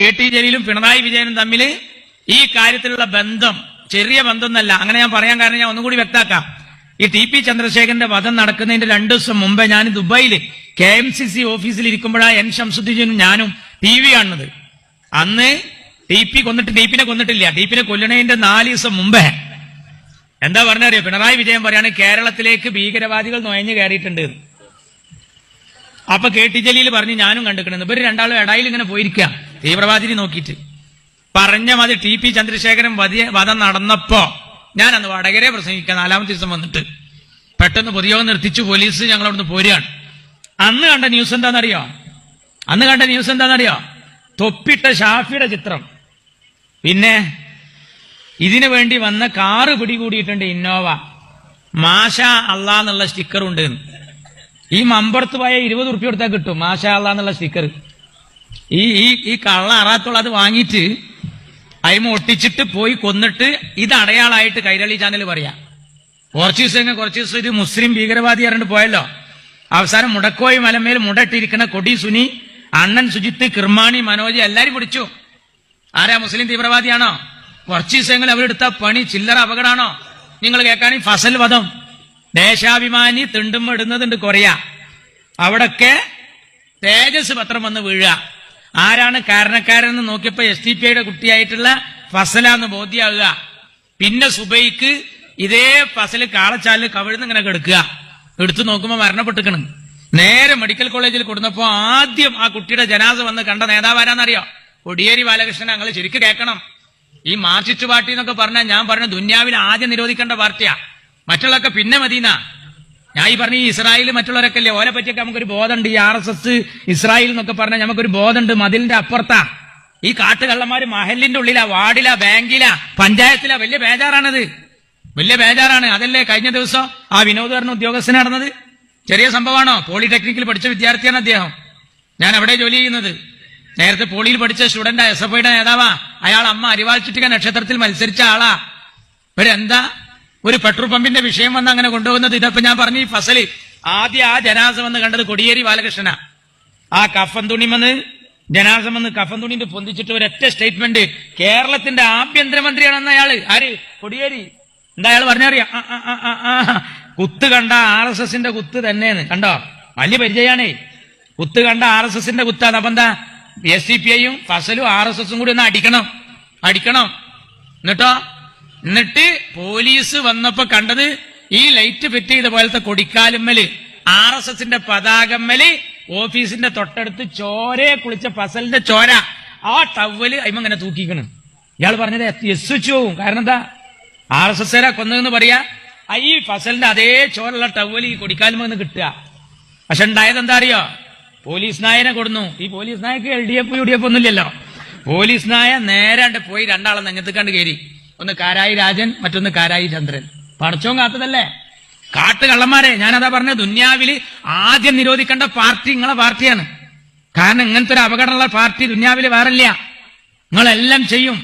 K T. ജലീലും Pinarayi വിജയനും തമ്മിൽ ഈ കാര്യത്തിലുള്ള ബന്ധം ചെറിയ ബന്ധമൊന്നല്ല. അങ്ങനെ ഞാൻ പറയാൻ കാരണം ഞാൻ ഒന്നുകൂടി വ്യക്തമാക്കാം. ഈ ടി.പി. ചന്ദ്രശേഖരന്റെ വധം നടക്കുന്നതിന്റെ 2 ദിവസം മുമ്പേ ഞാൻ ദുബായിൽ KMCC ഓഫീസിൽ ഇരിക്കുമ്പോഴാണ് എൻ ശംസുദ്ദീനും ഞാനും TV കാണുന്നത്. അന്ന് ടിപ്പിനെ കൊന്നിട്ടില്ല. ടിപ്പിനെ കൊല്ലണതിന്റെ 4 ദിവസം മുമ്പേ എന്താ പറഞ്ഞറിയോ? പിണറായി വിജയൻ പറയാണ് കേരളത്തിലേക്ക് ഭീകരവാദികൾ നുഴഞ്ഞു കയറിയിട്ടുണ്ട്. അപ്പൊ കെ.ടി. ജലീൽ പറഞ്ഞു ഞാനും കണ്ടിട്ടുണ്ട്. ഇവര് രണ്ടാളും ഇടയിൽ ഇങ്ങനെ പോയിരിക്കുക തീവ്രവാദിനെ നോക്കിയിട്ട്. പറഞ്ഞ മതി ടി.പി. ചന്ദ്രശേഖരൻ വധം നടന്നപ്പോ ഞാൻ അന്ന് വടകരെ പ്രസംഗിക്കാൻ 4ാമത്തെ ദിവസം വന്നിട്ട് പെട്ടെന്ന് പൊതുയോഗം നിർത്തിച്ചു. പോലീസ് ഞങ്ങളവിടുന്ന് പോരുകയാണ്. അന്ന് കണ്ട ന്യൂസ് എന്താണെന്നറിയോ? തൊപ്പിട്ട ഷാഫിയുടെ ചിത്രം. പിന്നെ ഇതിനു വേണ്ടി വന്ന കാറ് പിടികൂടിയിട്ടുണ്ട്, ഇന്നോവ. മാഷാ അള്ളാ എന്നുള്ള സ്റ്റിക്കർ ഉണ്ട്. ഈ മമ്പുറത്ത് പോയ 20 ഉറുപ്പിക കൊടുത്താൽ കിട്ടും മാഷാ അള്ളാ എന്നുള്ള സ്റ്റിക്കർ. ഈ കള്ള അറാത്തുള്ള അത് വാങ്ങിയിട്ട് അയിമ ഒട്ടിച്ചിട്ട് പോയി കൊന്നിട്ട് ഇത് അടയാളായിട്ട് കൈരളി ചാനൽ പറയാ. കുറച്ച് ദിവസം ഇത് മുസ്ലിം ഭീകരവാദി പറഞ്ഞിട്ട് പോയല്ലോ. അവസാനം മുടക്കോയി മലമേൽ മുടട്ടിരിക്കുന്ന കൊടി സുനി, അണ്ണൻ സുജിത്ത്, കിർമാണി, മനോജ് എല്ലാരും പിടിച്ചു. ആരാ? മുസ്ലിം തീവ്രവാദിയാണോ? കുറച്ച് ദിവസങ്ങൾ അവരെടുത്ത പണി ചില്ലറ അപകടമാണോ? നിങ്ങൾ കേൾക്കാണി ഫസൽ വധം, ദേശാഭിമാനി തിണ്ടും ഇടുന്നതുണ്ട് കൊറിയ. അവിടൊക്കെ തേജസ് പത്രം വന്ന് വീഴുക. ആരാണ് കാരണക്കാരെന്ന് നോക്കിയപ്പോ SDPIയുടെ കുട്ടിയായിട്ടുള്ള ഫസലാന്ന് ബോധ്യമാകുക. പിന്നെ സുബൈക്ക് ഇതേ ഫസൽ കാളച്ചാലിൽ കവിഴ്ന്ന് ഇങ്ങനെ കിടക്കുക. എടുത്തു നോക്കുമ്പോ മരണപ്പെട്ടിക്കണം. നേരെ മെഡിക്കൽ കോളേജിൽ കൊടുന്നപ്പോ ആദ്യം ആ കുട്ടിയുടെ ജനാസ വന്ന് കണ്ട നേതാവാരാന്നറിയോ? കോടിയേരി ബാലകൃഷ്ണൻ. ഞങ്ങൾ ശരിക്കും കേൾക്കണം. ഈ മാർക്സിസ്റ്റ് പാർട്ടി എന്നൊക്കെ പറഞ്ഞാൽ ഞാൻ പറഞ്ഞ ദുന്യാവിൽ ആദ്യം നിരോധിക്കേണ്ട പാർട്ടിയാ. മറ്റുള്ളതൊക്കെ പിന്നെ മദീന. ഞാൻ ഈ പറഞ്ഞ ഈ ഇസ്രായേൽ മറ്റുള്ളവരൊക്കെ അല്ലേ, ഓലെ പറ്റിയൊക്കെ നമുക്കൊരു ബോധമുണ്ട്. ഈ RSS ഇസ്രായേൽ എന്നൊക്കെ പറഞ്ഞാൽ നമുക്കൊരു ബോധമുണ്ട്. മതിലിന്റെ അപ്പുറത്താ ഈ കാട്ടുകള്ളന്മാര് മഹലിന്റെ ഉള്ളിലാ, വാർഡിലാ, ബാങ്കിലാ, പഞ്ചായത്തിലാ. വലിയ ബേജാറാണത്, വലിയ ബേജാറാണ്. അതല്ലേ കഴിഞ്ഞ ദിവസം ആ വിനോദ് പറഞ്ഞ ഉദ്യോഗസ്ഥന് നടന്നത്? ചെറിയ സംഭവമാണോ? പോളിടെക്നിക്കിൽ പഠിച്ച വിദ്യാർത്ഥിയാണ് അദ്ദേഹം. ഞാൻ അവിടെ ജോലി ചെയ്യുന്നത്. നേരത്തെ പോളിയിൽ പഠിച്ച സ്റ്റുഡന്റ്, SFIയുടെ നേതാവാ. അയാൾ അമ്മ അരിവാൾ ചുറ്റിക നക്ഷത്രത്തിൽ മത്സരിച്ച ആളാ. ഇവരെന്താ ഒരു പെട്രോൾ പമ്പിന്റെ വിഷയം വന്ന് അങ്ങനെ കൊണ്ടുപോകുന്നത്? ഇതപ്പോ ഞാൻ പറഞ്ഞു ഈ ഫസല് ആദ്യം ആ ജനാസ വന്ന് കണ്ടത് കോടിയേരി ബാലകൃഷ്ണനാ. ആ കഫൻ തുണിമെന്ന് ജനാസ വന്ന് കഫൻ തുണിന്റെ പൊന്തിച്ചിട്ട് ഒരൊറ്റ സ്റ്റേറ്റ്മെന്റ്, കേരളത്തിന്റെ ആഭ്യന്തരമന്ത്രിയാണെന്ന് അയാള്. ആര്? കോടിയേരി. എന്താ അയാൾ പറഞ്ഞറിയാം? കുത്ത് കണ്ട RSSന്റെ കുത്ത് തന്നെയാണ്. കണ്ടോ? വലിയ പരിചയാണേ. കുത്ത് കണ്ട RSSന്റെ കുത്താണ്. അപ്പൊ എന്താ SDPIയും ഫസലും RSSും കൂടി ഒന്ന് അടിക്കണം. എന്നിട്ട് പോലീസ് വന്നപ്പോ കണ്ടത് ഈ ലൈറ്റ് ഫിറ്റ് ചെയ്ത പോലത്തെ കൊടിക്കാലുമ്മല് RSSന്റെ പതാകമ്മല് ഓഫീസിന്റെ തൊട്ടടുത്ത് ചോരയെ കുളിച്ച ഫസലിന്റെ ചോര ആ ടവല് അയിമങ്ങനെ തൂക്കിക്കണം. ഇയാൾ പറഞ്ഞത് യസ്സുച്ചു പോവും. കാരണം എന്താ? RSSരാ കൊന്നതെന്ന് പറയാ. ഈ ഫസലിന്റെ അതേ ചോരുള്ള ടവല് ഈ കൊടിക്കാലുമെന്ന് കിട്ടുക. പക്ഷെ ഉണ്ടായത് എന്താ അറിയോ? പോലീസ് നായനെ കൊടുന്നു. ഈ പോലീസ് നായക്ക് LDF UDF ഒന്നുമില്ലല്ലോ. പോലീസ് നായ നേരാണ്ട് പോയി രണ്ടാളെ നെഞ്ഞത്തുകണ്ട് കയറി. ഒന്ന് കാരായി രാജൻ, മറ്റൊന്ന് കാരായി ചന്ദ്രൻ. പടച്ചോൻ കാത്തതല്ലേ? കാട്ടുകള്ളന്മാരെ. ഞാനതാ പറഞ്ഞ ദുന്യാവില് ആദ്യം നിരോധിക്കേണ്ട പാർട്ടി നിങ്ങളെ പാർട്ടിയാണ്. കാരണം ഇങ്ങനത്തെ ഒരു അപകടമുള്ള പാർട്ടി ദുന്യാവില് വേറില്ല. നിങ്ങളെല്ലാം ചെയ്യും.